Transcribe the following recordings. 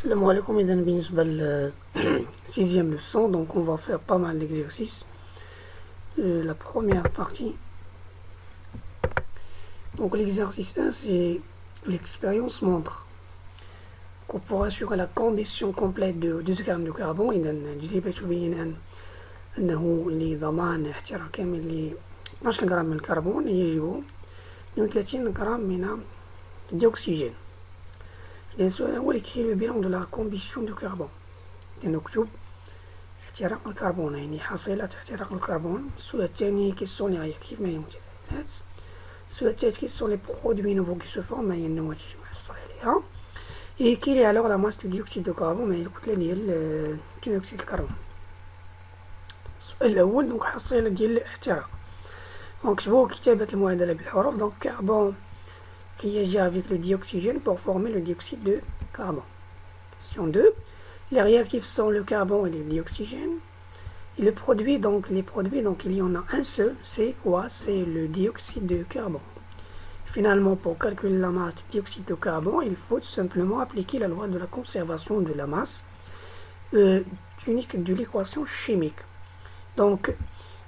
Salam alaikum, إذا بالنسبة ل sixième leçon, donc on va faire pas mal d'exercices. La première partie. Donc l'exercice 1, c'est l'expérience montre qu'on pourra assurer la combustion complète de 2 grammes de carbone. إذا التجربة تبين أنه لضمان احتراق كامل ل 12 غرام من الكربون يجب 32 غرام من الديوكسيجين. السؤال الأول كي لو بيلون دو لا كومبيسيون دو كربون. نكتب احتراق الكربون يعني حصيلة احتراق الكربون. السؤال الثاني كيسون رياكتيف ما هي المتفاعلات. السؤال الثالث كيسون لي برودوي نوفو كي سو فورم ما هي النواتج المحصلة عليها. إي كيلي ألوغ لا ماس دو ديوكسيد دو كربون ما هي الكتلة ديال ثاني أكسيد الكربون. السؤال الأول دونك حصيلة ديال الاحتراق. نكتبو كتابة المعادلة بالحروف. دونك كربون qui agit avec le dioxygène pour former le dioxyde de carbone. Question 2. Les réactifs sont le carbone et le dioxygène. Et le produit, donc les produits, donc il y en a un seul, c'est quoi? C'est le dioxyde de carbone. Finalement, pour calculer la masse du dioxyde de carbone, il faut tout simplement appliquer la loi de la conservation de la masse unique de l'équation chimique. Donc,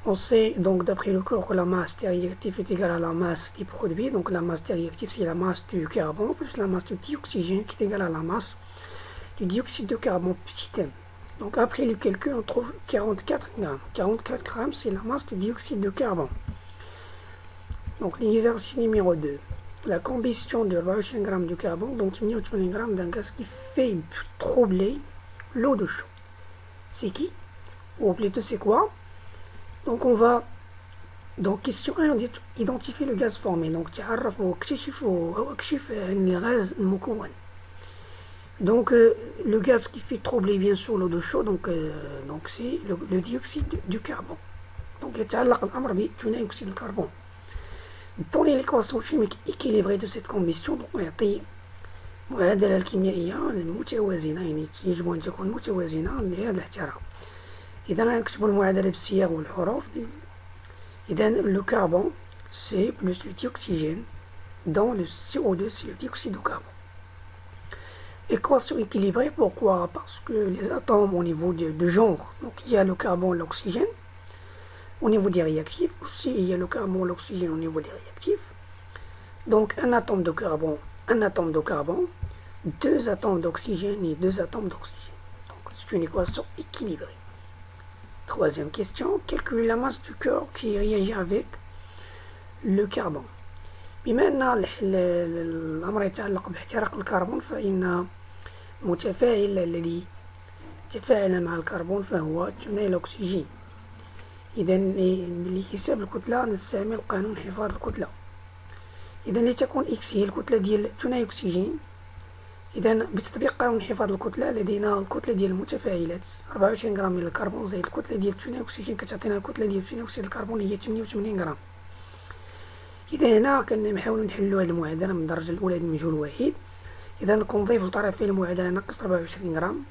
on sait donc d'après le cours que la masse des réactifs est égale à la masse des produits. Donc la masse des réactifs c'est la masse du carbone plus la masse du dioxygène qui est égale à la masse du dioxyde de carbone petit m. Donc après le calcul on trouve 44 grammes. 44 grammes c'est la masse du dioxyde de carbone. Donc l'exercice numéro 2. La combustion de 25 grammes de carbone donc 80 grammes d'un gaz qui fait troubler l'eau de chaud. C'est qui? Ou plutôt c'est quoi? Donc on va, donc question 1, on dit identifier le gaz formé. Donc تعرف واكتشف واكشف عن الغاز المكون. Donc le gaz qui fait troubler bien sûr l'eau de chaud, donc c'est le dioxyde du carbone. Donc يتعلق الأمر بثاني أكسيد الكربون. Dans l'équation chimique équilibrée de cette combustion, donc يعطي المعادلة الكيميائية المتوازنة يعني يجب أن تكون متوازنة لهذا الاحتراق. إذا نكتبو المعادلة بالصيغ والحروف. إذا لو كربون سي بلس لو ديوكسيجين dans le CO2 c'est le dioxyde de carbone. Équation équilibrée, pourquoi? Parce que les atomes au niveau de genre, donc il y a le carbone, l'oxygène au niveau des réactifs, aussi il y a le carbone, l'oxygène au niveau des réactifs. Donc un atome de carbone, deux atomes d'oxygène et deux atomes d'oxygène. Donc c'est une équation équilibrée. Troisième question, calculer la masse du corps qui réagit avec le carbone. بما أن الأمر يتعلق باحتراق الكربون فإن المتفاعل الذي تفاعل مع الكربون فهو ثنائي الأكسجين. إذا لحساب الكتلة نستعمل قانون حفاظ الكتلة. إذا لتكون إكس هي الكتلة ديال ثنائي الأكسجين، إذا بتطبيق قانون حفاظ الكتلة لدينا الكتلة ديال المتفاعلات 24 غرام من الكربون زائد الكتلة ديال ثاني أكسجين كتعطينا الكتلة ديال ثاني أكسيد الكربون هي 88 غرام. إذا هنا كنحاولو نحلو هاد المعادلة من الدرجة الأولى بمجهول واحد. إذا كنضيف لطرفي المعادلة ناقص 24 غرام.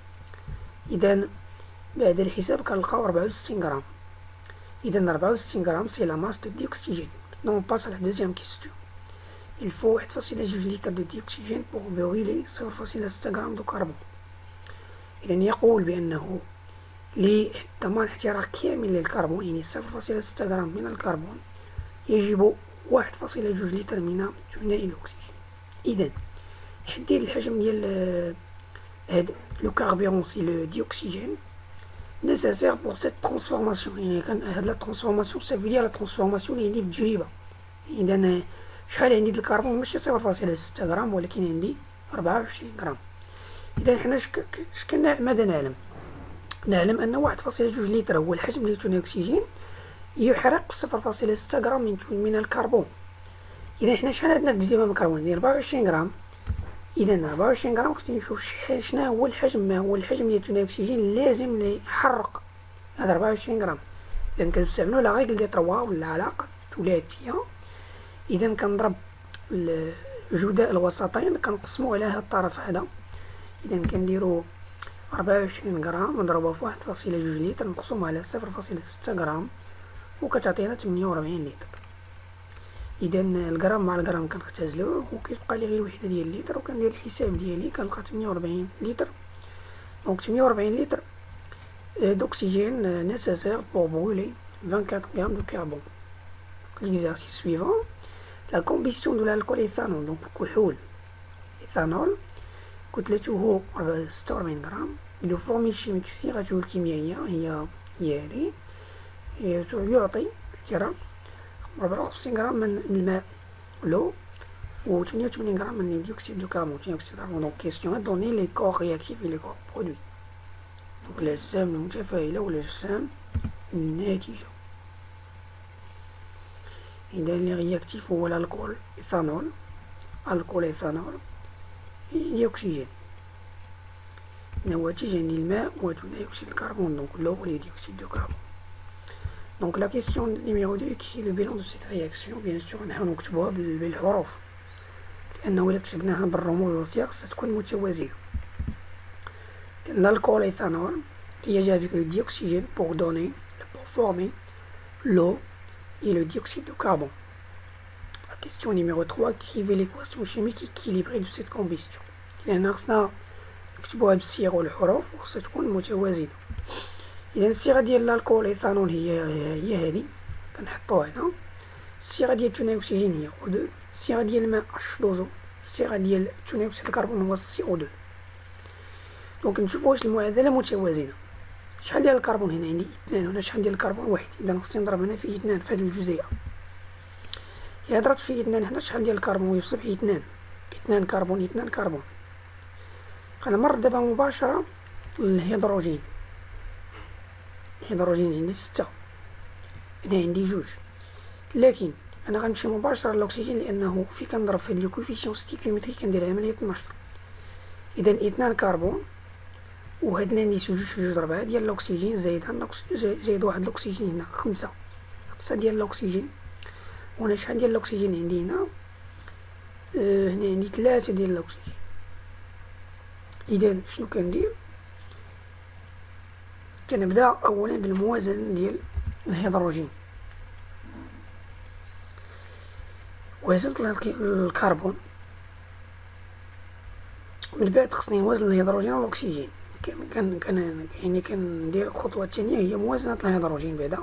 إذا بعد الحساب كنلقاو 64 غرام. إذا 64 غرام سي لا ماس دو ديوكسيجين. نون باس على دوزيام كيستيون. Il faut 1,2 litres de dioxygène pour brûler 0,6 غرام de carbone. إذا يقول بأنه لضمان احتراق كامل للكربون يعني 0,6 غرام من الكربون يجب 1,2 لتر من ثنائي الأكسجين. إذا تحديد الحجم ديال هاد لو كاربيرون سي لو ديوكسيجين nécessaire pour cette transformation. يعني كان هاد لا ترانسفورماسيون ça veut dire la transformation اللي عندي في التجربة. إذا شحال عندي د الكربون ماشي 0,6 غرام ولكن عندي 24 غرام. إذا حنا ماذا نعلم؟ نعلم أن 1,2 لتر هو الحجم ديال ثاني الأكسجين يحرق 0,6 غرام من الكربون. إذا حنا شحال عندنا في التجربة من الكربون؟ يعني 24 غرام. إذا 24 غرام خصني نشوف شنو هو الحجم، ما هو الحجم ديال ثاني الأكسجين لازم يحرق هاد 24 غرام. إذا كنستعملو لا ريغل ديال 3 ولا العلاقة الثلاثية. إذا كنضرب الجداء الوسطين كنقسمو على هاد الطرف هذا. إذا كنديرو 24 غرام نضربوها في 1,2 لتر مقسوم على 0,6 غرام وكتعطينا 48 لتر. إذا الغرام مع الغرام كنختزلوه وكيبقى لي غير وحدة ديال اللتر وكندير الحساب ديالي كنلقى 48 لتر Donc 48 litres d'oxygène nécessaire pour brûler 24 grammes de carbone. L'exercice suivant, la combustion de l'alcool éthanol, donc كحول éthanol كتلته 46 غرام. له فورميل شيميك صيغته الكيميائية هي هذه، يعطي ترى 54 غرام من الماء لو و 88 غرام من ديوكسيد دو كربون. دونك كيستيون دوني لي كور رياكتيف et les corps produits. دونك الأجسام المتفاعلة والأجسام الناتجة. إذا لي رياكتيف هو الألكول إيثانول، ألكول إيثانول ديوكسيجين، نواتج عن الماء وثاني أكسيد الكربون، دونك l'eau et dioxyde de carbone. Donc la question numéro 2 qui est le bilan de cette réaction. Bien sûr نحن نكتبوها بالحروف، لأنه إلا كتبناها بالرموز والصيغ ستكون متوازية. L'alcool éthanol réagit avec le dioxygène pour former l'eau et le dioxyde de carbone. La question numéro 3, écrivez l'équation chimique équilibrée de cette combustion. لأن خصنا نكتبوها بالصيغ والحروف وخصها تكون متوازنة. إذا الصيغة ديال الألكول إيثانول هي هذه، كنحطوها هنا. الصيغة ديال ثاني أكسجين هي O2، الصيغة ديال الماء H2O، الصيغة ديال ثاني أكسيد الكربون هو CO2. دونك نشوفو واش المعادلة متوازنة. شحال ديال الكربون هنا؟ عندي 2، هنا شحال ديال الكربون؟ 1. إذا خصني نضرب هنا في 2 في هاد الجزيئة. إلا ضربت في 2 هنا شحال ديال الكربون؟ يصبح 2 كربون 2 كربون. غنمر دابا مباشرة للهيدروجين. الهيدروجين عندي 6، هنا عندي 2، لكن أنا غنمشي مباشرة للأكسجين لأنه في كنضرب في هاد لو كوفيسيون ستيكيومتري كندير عملية النشر. إذا 2 كربون وهاد الانديس 2 في 2 4 ديال الأكسجين زايد واحد الأكسجين هنا 5 ديال الأكسجين. وهنا شحال ديال الأكسجين عندي هنا؟ هنا عندي 3 ديال الأكسجين. إذا شنو كندير؟ كنبدا أولا بالموازنة ديال الهيدروجين. وازنت الكربون، من بعد خصني نوازن الهيدروجين والأكسجين. يعني كندير الخطوة الثانية هي موازنة الهيدروجين. بعدا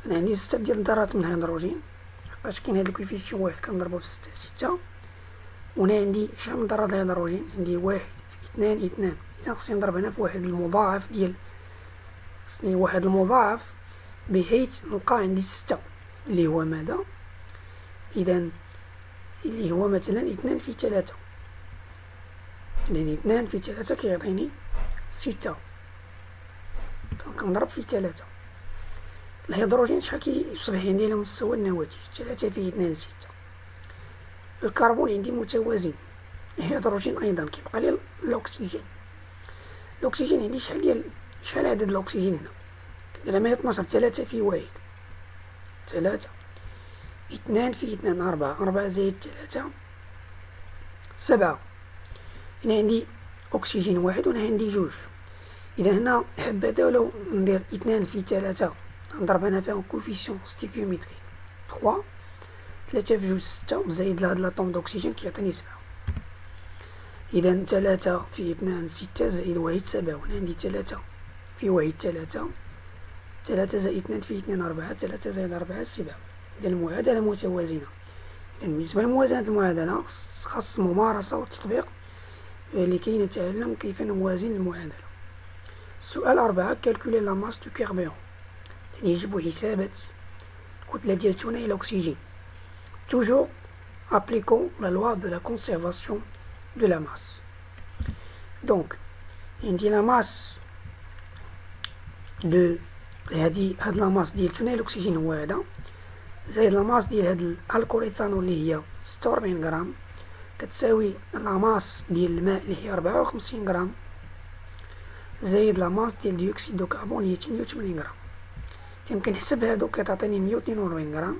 أنا عندي 6 ديال الذرات من الهيدروجين، حقاش كاين هاد الكوفيسيون 1 كنضربو في 6. وهنا عندي شحال من ذرات الهيدروجين؟ عندي 1 2. إذا خصني نضرب هنا في واحد المضاعف ديال بحيث نلقى عندي 6 اللي هو ماذا؟ إذا اللي هو مثلا 2 في 3، يعني 2 في 3 كيعطيني 6. كنضرب في 3. الهيدروجين شحال كيصبح عندي على مستوى النواتج؟ 3 في 2 6. الكربون عندي متوازن، الهيدروجين أيضا كيبقى لي الأكسجين. الأكسجين عندي شحال عدد الأكسجين هنا؟ كندير عملية 12، 3 في 1 3، 2 في 2 4 زائد 3 7. هنا عندي أكسجين 1 وهنا عندي 2. إذا هنا حبذا ولو ندير 2 في 3 نضرب هنا فيها كوفيسيون ستيكيومتري 3، 3 في 2 6 زائد لهاد لاطوم دأكسجين كيعطيني 7. إذا 3 في 2 6 زائد 1 7. وهنا عندي 3 في 1 3 زائد 2 في 2 4 3 زائد 4 7. إذا المعادلة متوازنة. إذا بالنسبة لموازنة المعادلة خاص الممارسة والتطبيق لكي نتعلم كيف نوازن المعادلة. السؤال 4، كالكولي لا ماس دو كاربيرون. يجب حسابة الكتلة ديال ثنائي الأكسجين. Toujours appliquons la loi de la conservation de la masse. Donc عندي لا ماس دو هاد لا ماس ديال ثنائي الأكسجين هو هذا، زائد لا ماس ديال هاد الألكول إيثانول اللي هي 46 غرام، كتساوي لا ماس ديال الماء اللي هي 54 غرام، زائد لا ماس ديال ديوكسيد دو كربون اللي هي 88 غرام. يمكن نحسب هادو كتعطيني 142 غرام.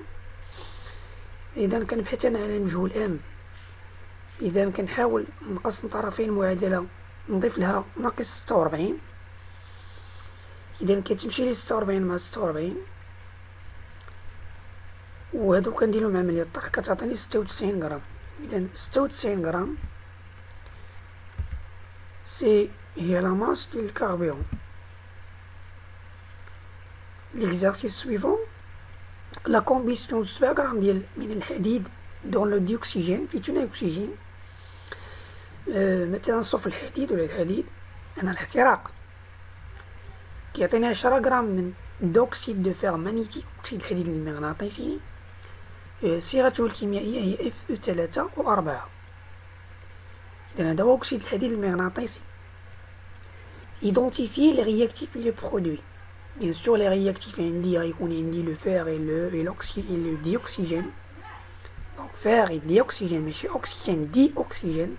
إذا كنبحث أنا على مجهول M. إذا كنحاول نقص من طرفين المعادلة نضيف لها ناقص 46. إذا كتمشي لي 46 مع 46 وهادو كنديرلهم عملية الطرح كتعطيني 96 غرام. إذا 96 غرام سي هي la masse du carburant. L'exercice suivant, la combustion de 7 grammes من الحديد dans le dioxygène في ثاني أكسجين. مثلا نصف الحديد ولا الحديد أنا الاحتراق كيعطيني 10 غرام من دوكسيد دو فير مانيتيك أكسيد الحديد المغناطيسي. صيغته الكيميائية هي Fe3O4. إذا هذا هو أكسيد الحديد المغناطيسي. Identifier les réactifs et les produits. Bien sûr les réactifs عندي غيكون عندي le fer et le dioxygène. Donc fer et dioxygène ماشي oxygène, dioxygène.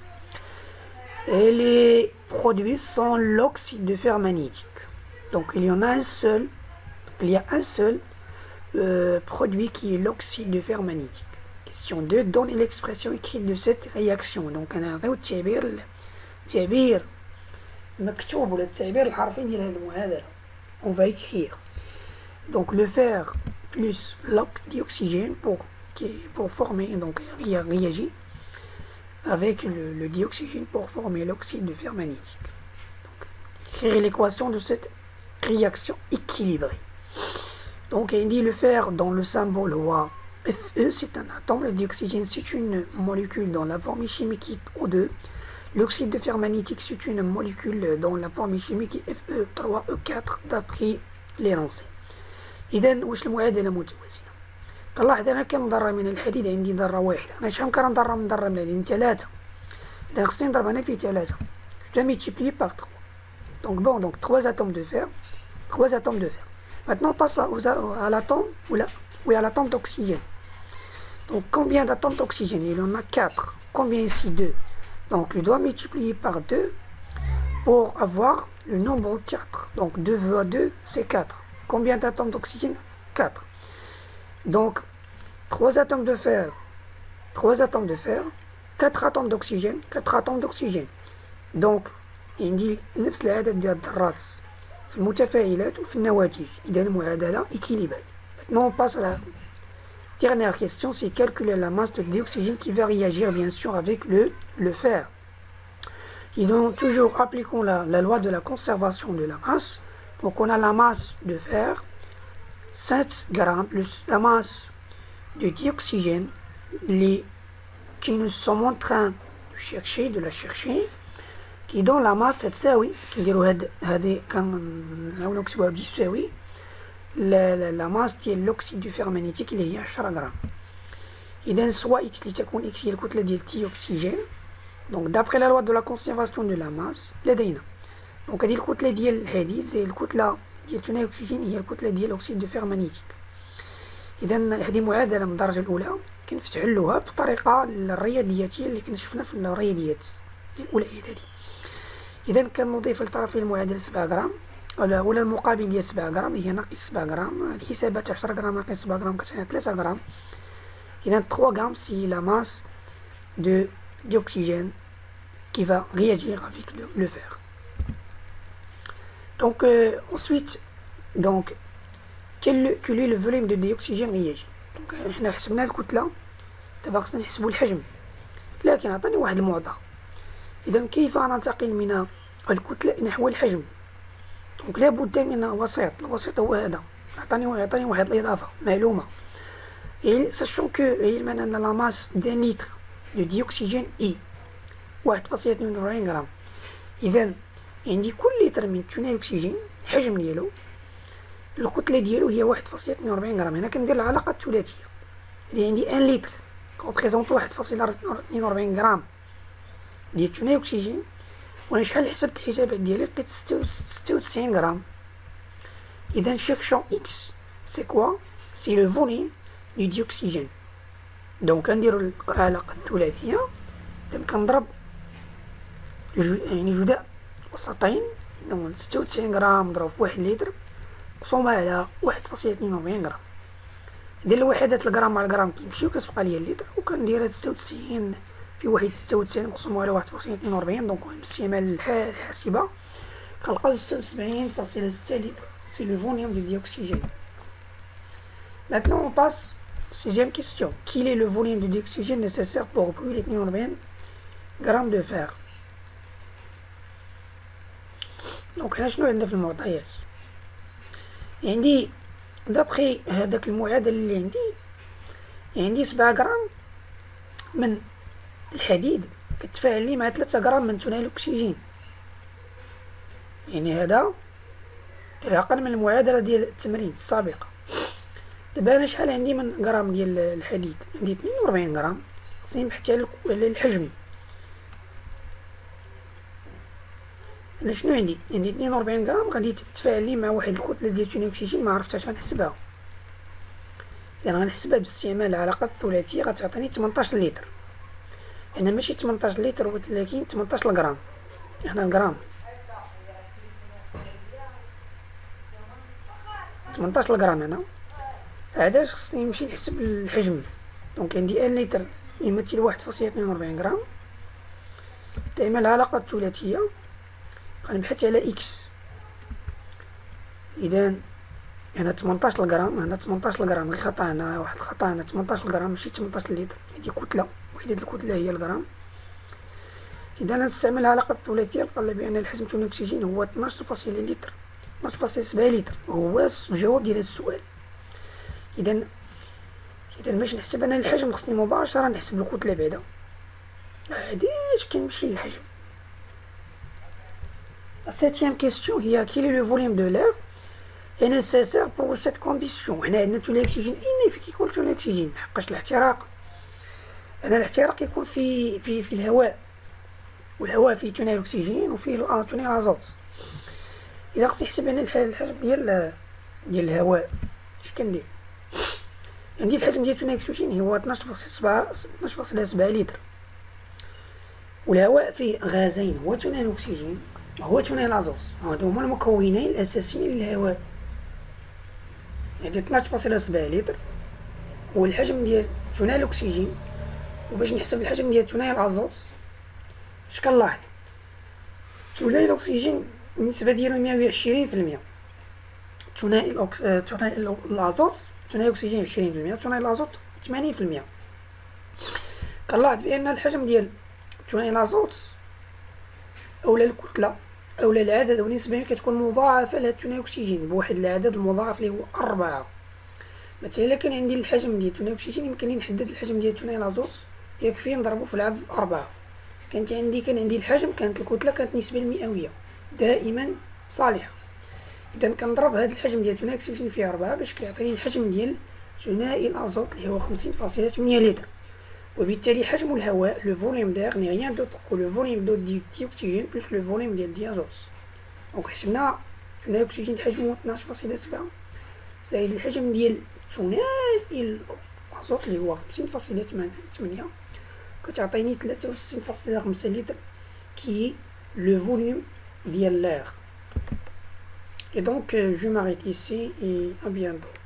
Et les produits sont l'oxyde de fer magnétique. Donc il y en a un seul, produit qui est l'oxyde de fer magnétique. Question 2, donne l'expression écrite de cette réaction. Donc أنا التعبير مكتوب ولا التعبير الحرفي ديال هذه المعادلة. On va écrire donc le fer plus l'oxygène pour former, donc réagit avec le dioxygène pour former l'oxyde de fer magnétique. Donc, écrire l'équation de cette réaction équilibrée. Donc il dit le fer dans le symbole Fe, c'est un atome, le dioxygène c'est une molécule dans la formule chimique O2, l'oxyde de fer magnétique c'est une molécule dans la formule chimique Fe3E4 d'après l'énoncé. إذا واش المعادلة متوازنة؟ طلعت أنا كم ذرة من الحديد؟ عندي ذرة واحدة. أنا شحال كان ذرة من ذرة من الحديد؟ 3. إذا خصني نضرب هنا في 3. Je dois multiplier par 3. Donc bon, donc 3 atomes de fer. 3 atomes de fer. Maintenant on passe à l'atome à l'atome d'oxygène. Donc combien d'atomes d'oxygène? Il en a 4. Combien ici? 2. Donc je dois multiplier par 2 pour avoir le nombre 4. Donc 2 fois 2 c'est 4. Combien d'atomes d'oxygène? 4. Donc 3 atomes de fer, 3 atomes de fer, 4 atomes d'oxygène, 4 atomes d'oxygène. Donc عندي نفس العدد ديال الذرات في المتفاعلات وفي النواتج. إذا المعادلة équilibrée. Maintenant on passe à la dernière question, c'est calculer la masse de dioxygène qui va réagir bien sûr avec le fer. Ils ont toujours appliquons la loi de la conservation de la masse. Donc on a la masse de fer, 7 grammes, plus la masse de dioxygène, que nous sommes en train de la chercher, qui donne la masse تساوي كنديرو هذه كنحاولو نكتبوها بيساوي la masse ديال l'oxyde du fer magnétique اللي هي 10 غرام. إذا سوا إكس اللي تكون إكس هي الكتلة ديال الديوكسيجين. Donc d'après la loi de la conservation de la masse لدينا دونك هذه الكتلة ديال الحديد زي الكتلة ديال ثاني أكسجين هي الكتلة ديال الأكسيد دو فير مانيتيك. إذا هذه معادلة من الدرجة الأولى كنفتعلوها بطريقة الرياضياتية اللي كنا شفنا في الرياضيات الأولى هذه. إذا كنضيف لطرفي المعادلة 7 غرام ولا المقابل ديال 7 غرام هي ناقص 7 غرام. الحسابات 10 غرام ناقص 7 غرام كتساوي 3 غرام. إذا 3 غرام سي لا ماس دو dioxygène qui va réagir avec le fer. Donc ensuite, donc quel est le volume de dioxygène réagi. Donc احنا حسبنا الكتلة دابا خصنا نحسبوا الحجم لكن عطاني واحد المعطى. إذا كيف ننتقل من الكتلة نحو الحجم؟ دونك لابد من وسيط. الوسيط هو هذا عطاني واحد الإضافة معلومة. sachant que علما أن لا ماس d'un litre de dioxygène est 1.42 غرام. إذا عندي كل لتر من ثاني أكسجين الحجم ديالو الكتلة ديالو هي 1.42 غرام. هنا كندير العلاقة الثلاثية. إذا عندي 1 لتر كوبريزونط 1.42 غرام ديال ثاني أكسجين وأنا شحال حسبت الحسابات ديالي لقيت 96 غرام. إذا chaque champ X c'est quoi? C'est le volume du dioxygène. دونك نديرو العلاقة الثلاثية كنضرب يعني جداء وسطين. دونك 96 غرام مضروب في 1 لتر مقسومة على 1.42 غرام. ندير الوحدات الغرام مع الغرام كيمشيو كتبقى ليا اللتر وكندير هاد 96 في 1.96 مقسومة على 1.42. دونك باستعمال الحاسبة كنلقاو 76.6 لتر. سي لو فوليوم دو ديوكسيجين. Maintenant on passe sixième question. Quel est le volume de dioxygène nécessaire pour brûler 42 grammes de fer? دونك هنا شنو عندنا في المعطيات؟ عندي دابخي هداك المعادلة اللي عندي 7 غرام من الحديد كتفاعل لي مع 3 غرام من ثاني الأكسجين، يعني هذا كيعقل من المعادلة ديال التمرين السابقة. دابا أنا شحال عندي من غرام ديال الحديد؟ عندي 42 غرام. خصني نبحث على الحجم. أنا شنو عندي 42 غرام غادي تتفاعل لي مع واحد الكتلة ديال ثاني الأكسجين معرفتهاش غنحسبها، يعني غنحسبها باستعمال العلاقة الثلاثية غتعطيني 18 لتر. هنا ماشي 18 لتر ولكن 18 غرام. هنا الغرام 18 غرام. هنا عاداش خصني نمشي نحسب الحجم. دونك عندي 1 لتر يمثل 1.42 غرام. تعمل العلاقة الثلاثية غنبحث على إكس. إذا هنا 18 غرام، هنا 18 غرام، غير خطأ هنا، واحد الخطأ هنا، 18 غرام ماشي 18 لتر، هذه كتلة، وحدة الكتلة هي الغرام. إذا نستعمل العلاقة الثلاثية لقى بأن الحجم ثاني الأكسجين هو 12.7 لتر، 12.7 لتر وهو الجواب ديال هذا السؤال. إذا باش نحسب أنا الحجم خصني مباشرة نحسب الكتلة بعدا. عاداش كنمشي للحجم. La 7e question هي quel est le volume de l'air nécessaire pour cette combustion. هنا عندنا ثاني الأكسجين. أين كيكون ثاني الأكسجين؟ لحقاش الاحتراق، هنا الاحتراق كيكون في الهواء، والهواء فيه ثاني الأكسجين وفيه ثاني الأزوت. إذا خصني نحسب أنا الحجم ديال الهواء، اش كندير؟ عندي الحجم ديال ثاني الأكسجين هو 12.7 لتر، والهواء فيه غازين، هو ثاني الأكسجين وهو ثاني الأزوت، هادو هما المكونين الأساسيين للهواء. يعني 12.7 لتر هو الحجم ديال ثاني الأكسجين. وباش نحسب الحجم ديال ثاني الأزوت اش كنلاحظ؟ ثاني الأكسجين النسبة ديالو 120%، ثاني الأزوت ثاني الأكسجين 20%، ثاني الأزوت 80%. كنلاحظ بأن الحجم ديال ثاني الأزوت أولا الكتلة أولا العدد أو النسبة كتكون مضاعفة لهاد ثاني الأكسجين بواحد العدد المضاعف اللي هو 4. مثلا إلا كان عندي الحجم ديال ثاني الأكسجين يمكن لي نحدد الحجم ديال ثاني الأزوت، يكفي نضربو في العدد 4. كان عندي الحجم، كانت الكتلة، كانت النسبة المئوية دائما صالحة. إذا كنضرب هاد الحجم ديال ثاني الأكسجين في 4 باش كيعطيني الحجم ديال ثاني الأزوت اللي هو 50.8 لتر. وبالتالي حجم الهواء le volume d'air n'est rien d'autre que le volume d'eau du dioxygène plus le volume ديال الديازوت. دونك حسبنا ثاني الأكسجين حجمه 12.7 زائد الحجم ديال ثاني الأزوت اللي هو 50.8 كتعطيني 63.5 لتر كي le volume ديال l'air. Et donc je m'arrête ici et à bientôt.